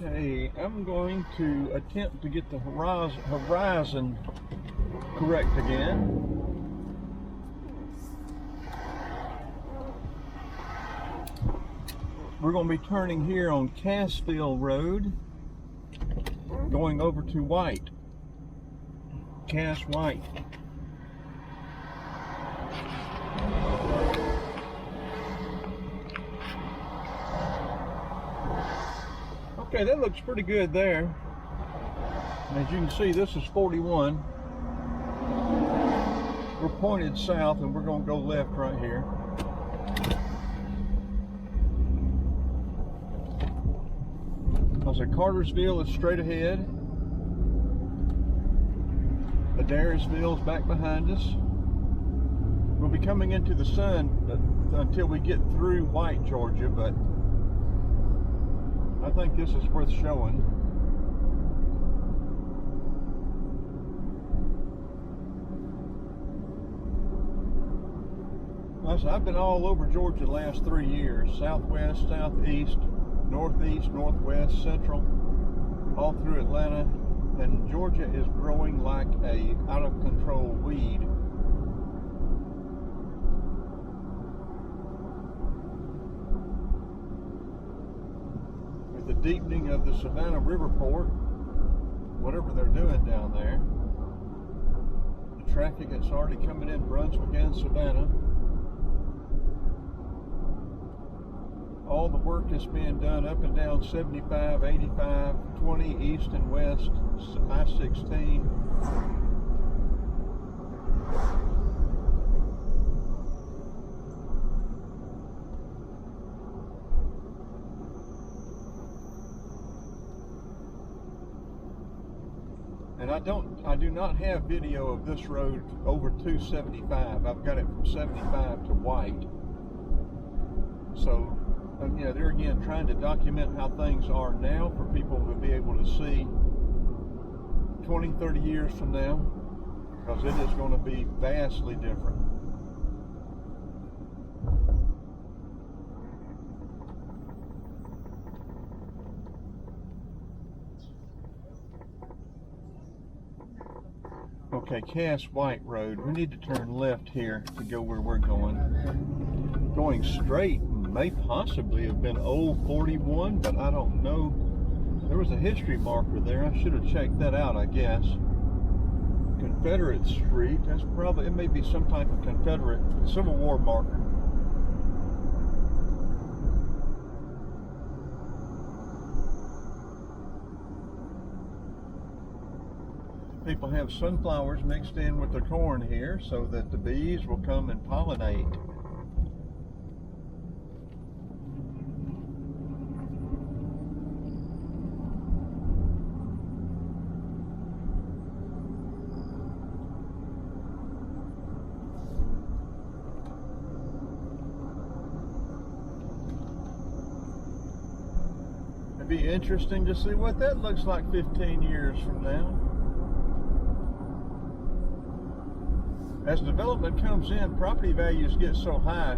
Okay, I'm going to attempt to get the horizon correct again. We're going to be turning here on Cassville Road, going over to White, Cass White. Okay, that looks pretty good there. As you can see, this is 41. We're pointed south and we're going to go left right here. I said Cartersville is straight ahead. Adairsville's back behind us. We'll be coming into the sun until we get through White, Georgia, but I think this is worth showing. I've been all over Georgia the last 3 years. Southwest, southeast, northeast, northwest, central, all through Atlanta. And Georgia is growing like a out-of-control weed. With the deepening of the Savannah River Port, whatever they're doing down there, the traffic that's already coming in Brunswick and Savannah, all the work is being done up and down 75, 85, 20 east and west, I-16. And I do not have video of this road over 275. I've got it from 75 to White. So, you know, they're again trying to document how things are now for people to be able to see 20, 30 years from now, because it is going to be vastly different. Okay, Cass White Road. We need to turn left here to go where we're going. Going straight may possibly have been old 41, but I don't know. There was a history marker there. I should have checked that out, I guess. Confederate Street. That's probably, it may be some type of Confederate Civil War marker. People have sunflowers mixed in with their corn here so that the bees will come and pollinate. It'd be interesting to see what that looks like 15 years from now. As development comes in, property values get so high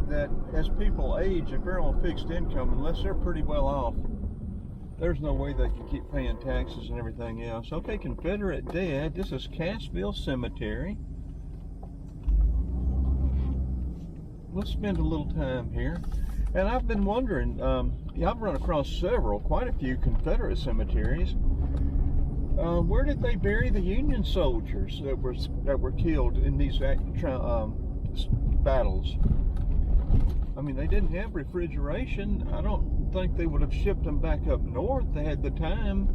that as people age, if they're on fixed income, unless they're pretty well off, there's no way they can keep paying taxes and everything else. Okay, Confederate dead. This is Cassville Cemetery. We'll spend a little time here. And I've been wondering, I've run across quite a few Confederate cemeteries. Where did they bury the Union soldiers that were killed in these battles? I mean, they didn't have refrigeration. I don't think they would have shipped them back up north. They had the time.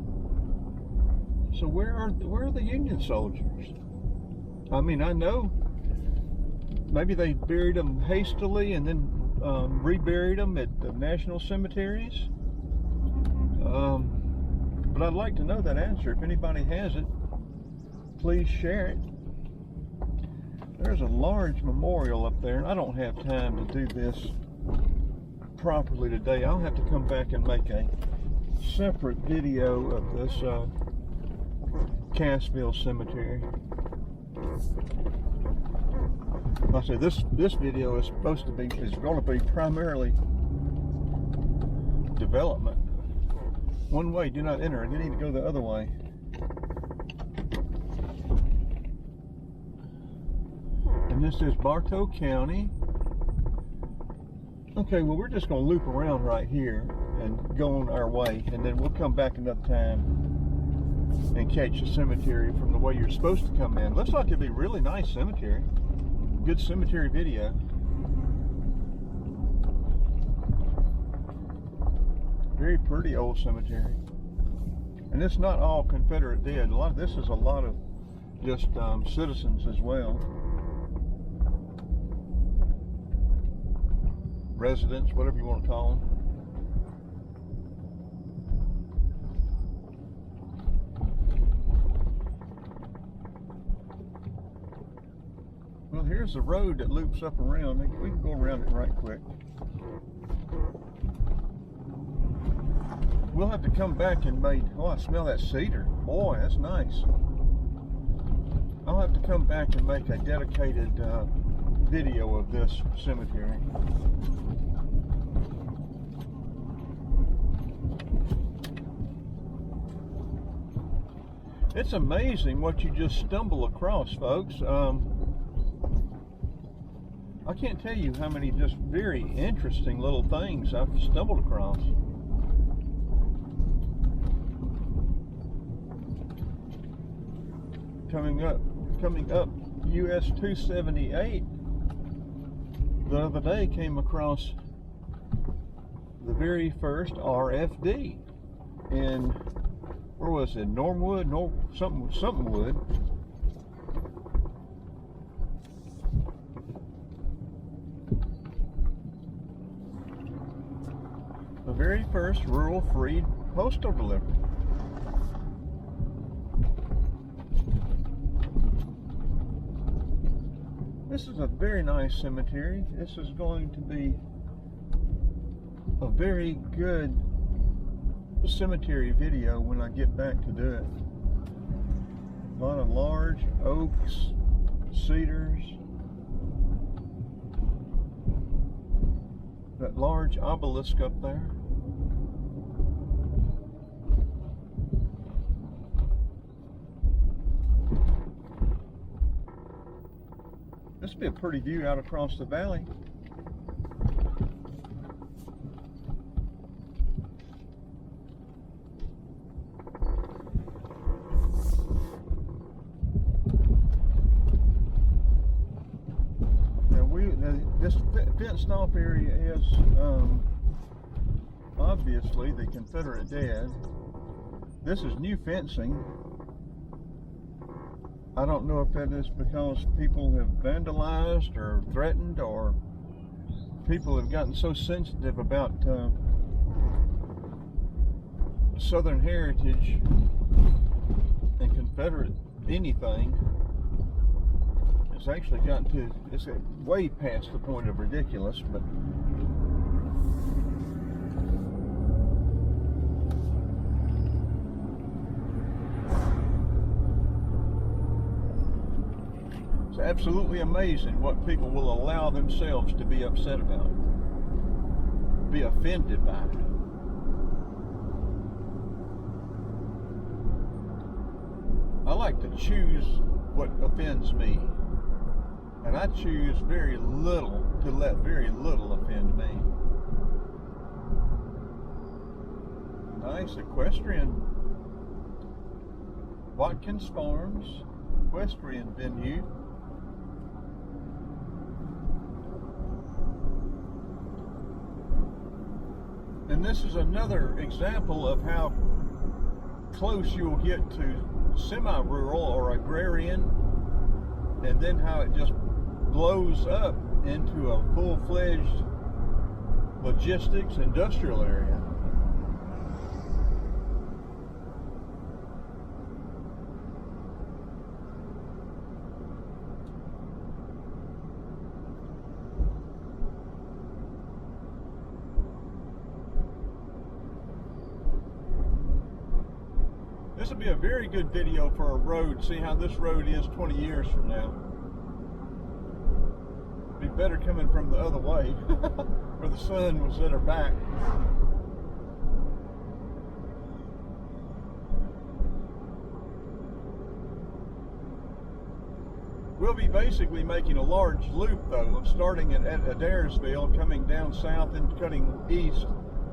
So where are the Union soldiers? I mean, I know maybe they buried them hastily and then reburied them at the national cemeteries. But I'd like to know that answer. If anybody has it, please share it. There's a large memorial up there, and I don't have time to do this properly today. I'll have to come back and make a separate video of this Cassville Cemetery. Like I said, this video is going to be primarily development. One way, do not enter. You need to go the other way. And this is Bartow County. Okay, well, we're just going to loop around right here and go on our way, and then we'll come back another time and catch the cemetery from the way you're supposed to come in. Looks like it'd be a really nice cemetery. Good cemetery video. Very pretty old cemetery. And it's not all Confederate dead. A lot of this is a lot of just citizens as well. Residents, whatever you want to call them. Well, here's the road that loops up around. We can go around it right quick. We'll have to come back and make, oh, I smell that cedar. Boy, that's nice. I'll have to come back and make a dedicated video of this cemetery. It's amazing what you just stumble across, folks. I can't tell you how many just very interesting little things I've stumbled across. Coming up US 278, the other day came across the very first RFD in, where was it, Normwood, something Wood. The very first rural free postal delivery. This is a very nice cemetery. This is going to be a very good cemetery video when I get back to do it. A lot of large oaks, cedars, that large obelisk up there. This would be a pretty view out across the valley. This fenced off area is obviously the Confederate dead. This is new fencing. I don't know if that is because people have vandalized or threatened, or people have gotten so sensitive about Southern heritage and Confederate anything. It's actually gotten to, it's way past the point of ridiculous, but it's absolutely amazing what people will allow themselves to be upset about, be offended by. I like to choose what offends me. And I choose very little to let very little offend me. Nice equestrian. Watkins Farms equestrian venue. And this is another example of how close you'll get to semi-rural or agrarian, and then how it just blows up into a full-fledged logistics industrial area. This will be a very good video for a road. See how this road is 20 years from now. Be better coming from the other way, where the sun was at our back. We'll be basically making a large loop though, starting at Adairsville, coming down south and cutting east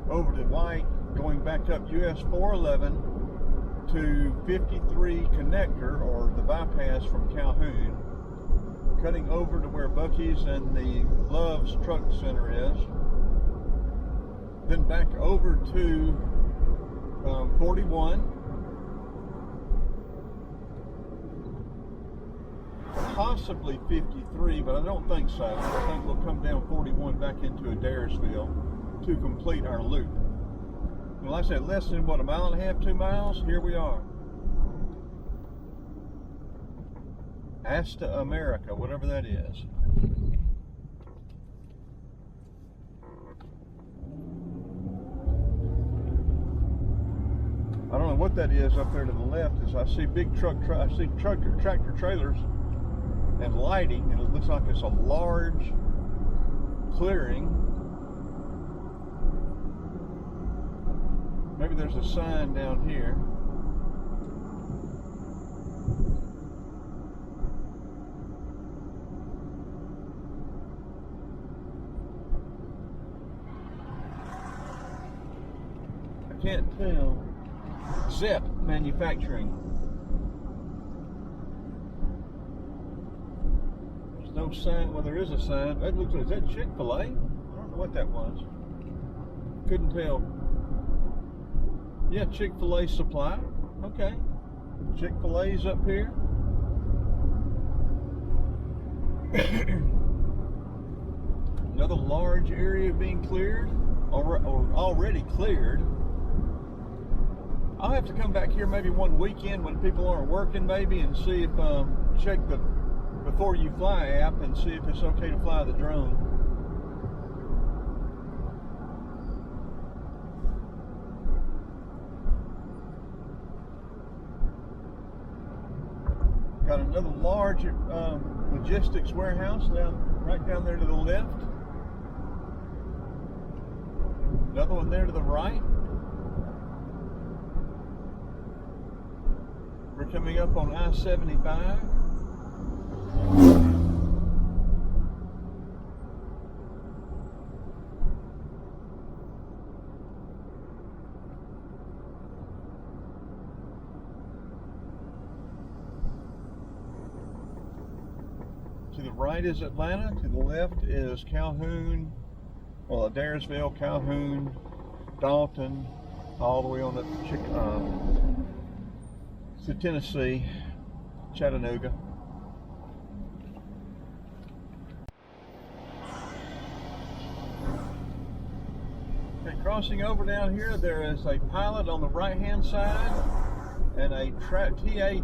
over to White, going back up US 411 to 53 connector, or the bypass from Calhoun, cutting over to where Bucky's and the Love's Truck Center is, then back over to 41, possibly 53, but I don't think so. I think we'll come down 41 back into Adairsville to complete our loop. And like I said, less than what, a mile and a half, 2 miles, here we are. Asta America, whatever that is. I don't know what that is up there to the left. Is I see big I see tractor trailers and lighting, and it looks like it's a large clearing. Maybe there's a sign down here. I can't tell. Zep Manufacturing. There's no sign. Well, there is a sign. That looks like, is that Chick-fil-A? I don't know what that was. Couldn't tell. Yeah, Chick-fil-A supply. Okay. Chick-fil-A's up here. Another large area being cleared, or already cleared. I'll have to come back here maybe one weekend when people aren't working, maybe, and see if check the Before You Fly app and see if it's okay to fly the drone. Got another large logistics warehouse right down there to the left. Another one there to the right. We're coming up on I-75. To the right is Atlanta, to the left is Calhoun, well, Adairsville, Calhoun, Dalton, all the way on up to Tennessee, Chattanooga. Okay, crossing over down here, there is a Pilot on the right-hand side and a TA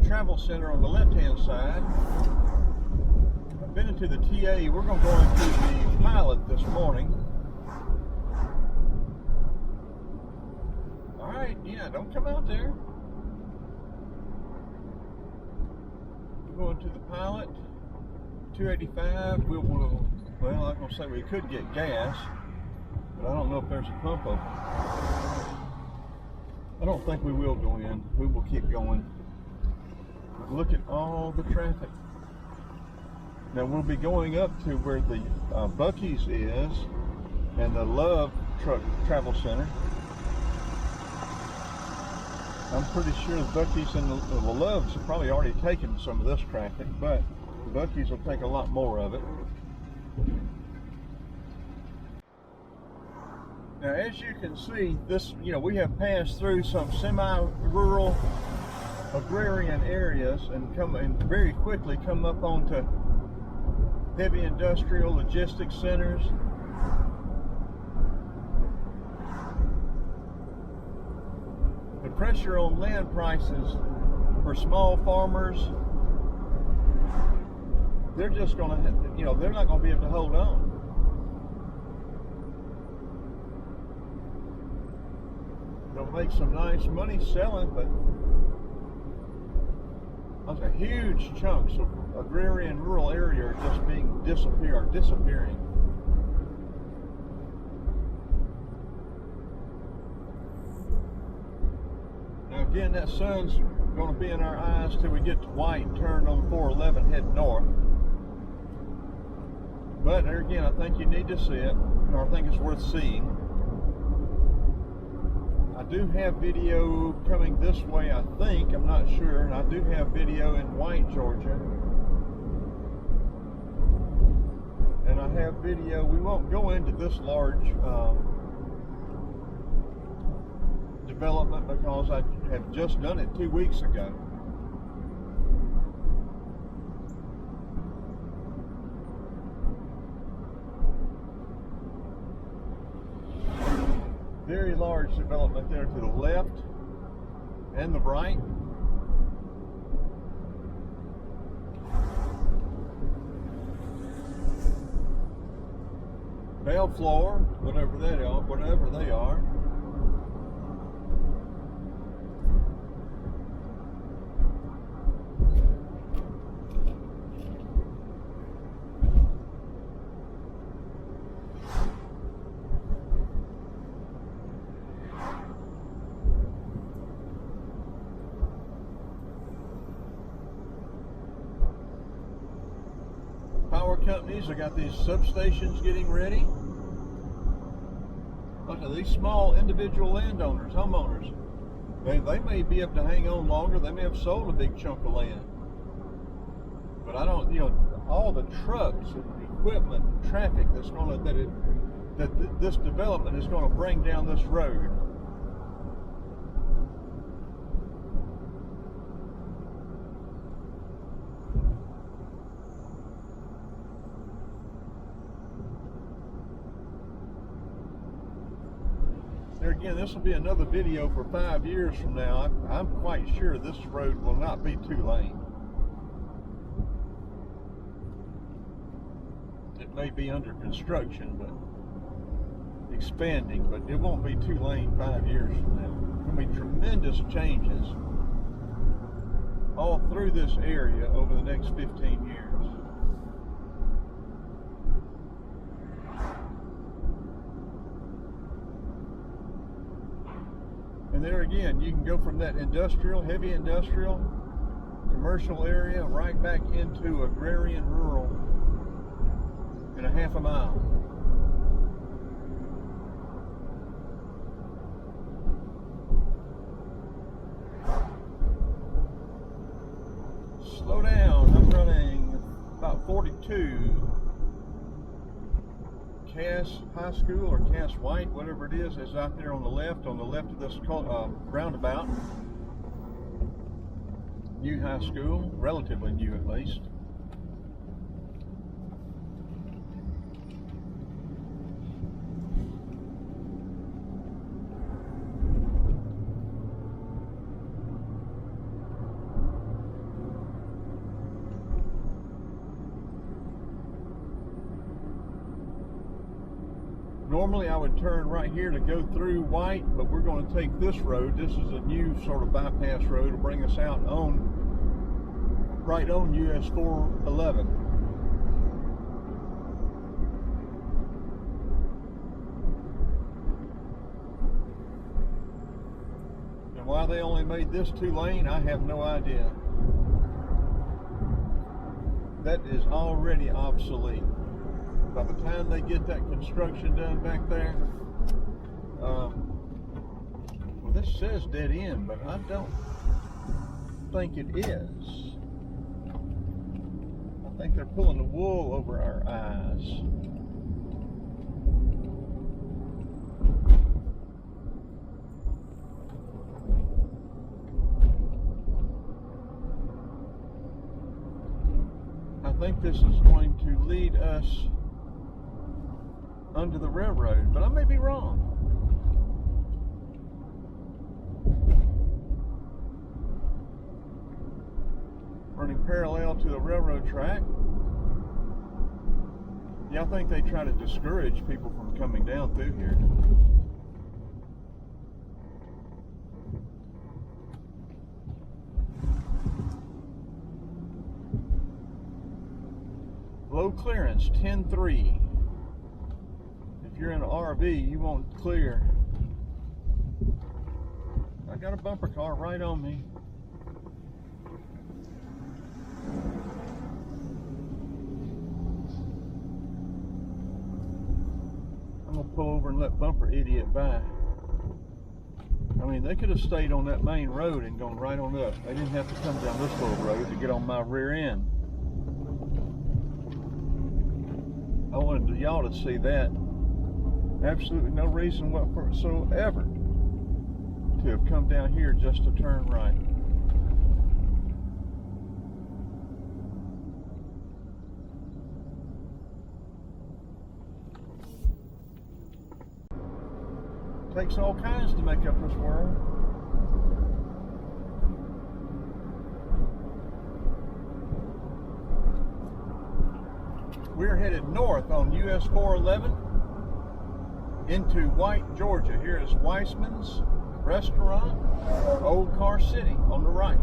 Travel Center on the left-hand side. I've been into the TA. We're going to go into the Pilot this morning. All right, yeah, don't come out there. Going to the Pilot, 285. Well, I'm going to say we could get gas, but I don't know if there's a pump open. I don't think we will go in. We will keep going. But look at all the traffic. Now we'll be going up to where the Bucky's is and the Love Travel Center. I'm pretty sure the Bucky's and the Loves have probably already taken some of this traffic, but the Bucky's will take a lot more of it. Now, as you can see, this, we have passed through some semi-rural agrarian areas and very quickly come up onto heavy industrial logistics centers. The pressure on land prices for small farmers, they're just going to, they're not going to be able to hold on. They'll make some nice money selling, but those are huge chunks of agrarian rural area are just being disappearing. Now again, that sun's going to be in our eyes till we get to White and turn on 411 head north. But there again, I think you need to see it, or I think it's worth seeing. I do have video coming this way, I think, I'm not sure, and I do have video in White, Georgia. And I have video, we won't go into this large development because I have just done it 2 weeks ago. Very large development there to the left and the right. Bellflower, whatever they are. Power companies, I got these substations getting ready. Look at these small individual landowners, homeowners. They may be able to hang on longer. They may have sold a big chunk of land. But I don't, all the trucks and equipment and traffic that's going to, that this development is going to bring down this road. There again, this will be another video for 5 years from now. I'm quite sure this road will not be 2 lane. It may be under construction, but expanding, but it won't be 2 lane 5 years from now. There'll be tremendous changes all through this area over the next 15 years. And there again, you can go from that industrial, heavy industrial, commercial area right back into agrarian rural in a half a mile. Slow down, I'm running about 42. Cass High School or Cass White, whatever it is out there on the left of this roundabout. New high school, relatively new at least. Normally I would turn right here to go through White, but we're going to take this road. This is a new sort of bypass road to bring us out right on US 411. And why they only made this 2 lane, I have no idea. That is already obsolete. By the time they get that construction done back there, well, this says dead end, but I don't think it is. I think they're pulling the wool over our eyes. I think this is going to lead us under the railroad, but I may be wrong. Running parallel to the railroad track. Yeah, I think they try to discourage people from coming down through here. Low clearance, 10-3. If you're in an RV, you won't clear. I got a bumper car right on me. pull over and let bumper idiot by. I mean, they could have stayed on that main road and gone right on up. They didn't have to come down this little road to get on my rear end. I wanted y'all to see that. Absolutely no reason whatsoever to have come down here just to turn right. Takes all kinds to make up this world. We're headed north on US 411 into White, Georgia. Here is Weissman's Restaurant, Old Car City on the right.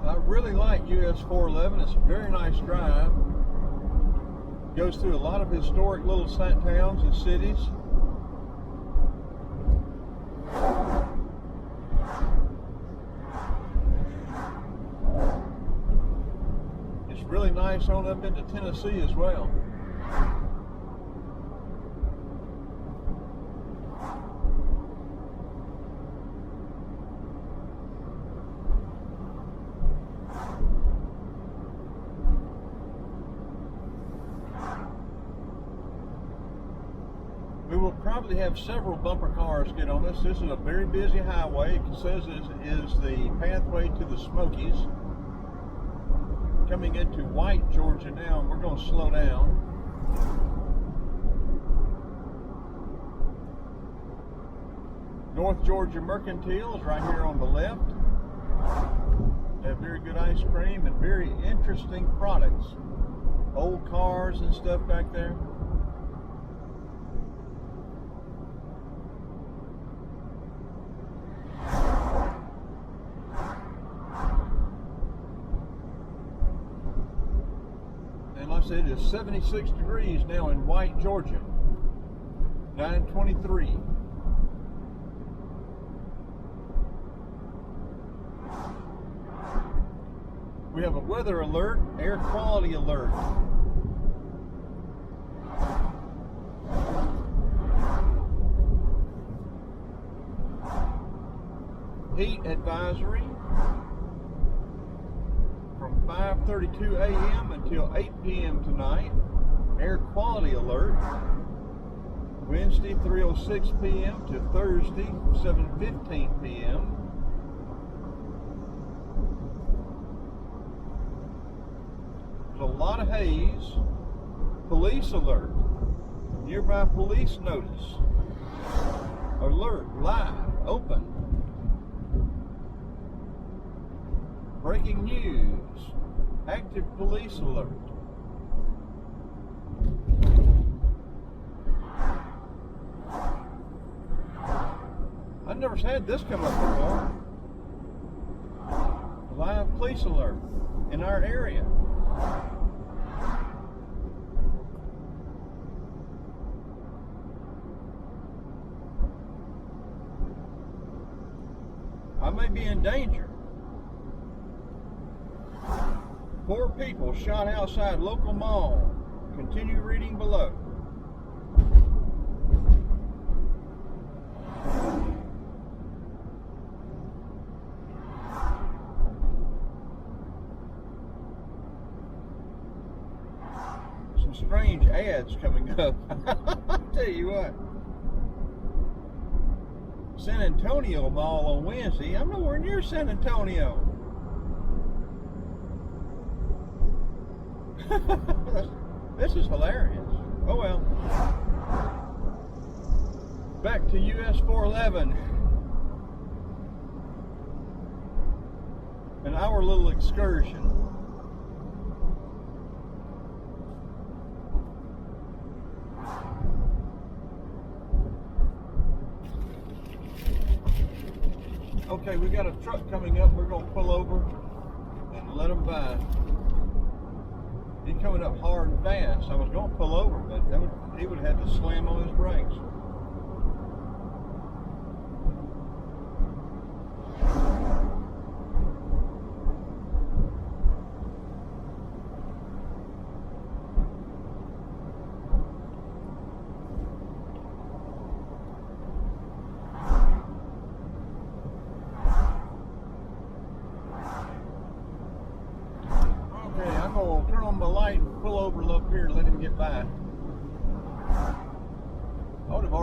I really like US 411. It's a very nice drive. Goes through a lot of historic little towns and cities. Really nice on up into Tennessee as well. We will probably have several bumper cars get on this. This is a very busy highway. It says it is the pathway to the Smokies. Coming into White, Georgia now, and we're going to slow down. North Georgia Mercantile is right here on the left. They have very good ice cream and very interesting products. Old cars and stuff back there. It is 76 degrees now in White, Georgia. 9:23. We have a weather alert, air quality alert. Heat advisory. From 5:32 a.m. until 8 p.m. tonight. Air quality alert. Wednesday 3:06 p.m. to Thursday 7:15 p.m. There's a lot of haze. Police alert. Nearby police notice. Alert live open. Breaking news. Active police alert. I've never had this come up before. Live police alert in our area. I may be in danger. 4 people shot outside local mall. Continue reading below. Some strange ads coming up. I'll tell you what. San Antonio Mall on Wednesday. I'm nowhere near San Antonio. This is hilarious. Oh well. Back to US 411 and our little excursion. Okay, we got a truck coming up. We're going to pull over and let them by. He's coming up hard and fast. I was going to pull over, but he would have had to slam on his brakes.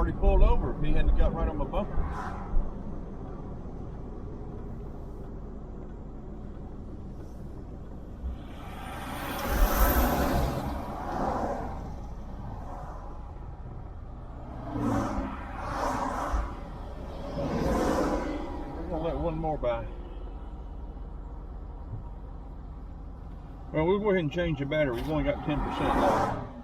already pulled over if he hadn't got right on my bumper. We're gonna let one more by. Well, we'll go ahead and change the battery. We've only got 10% left.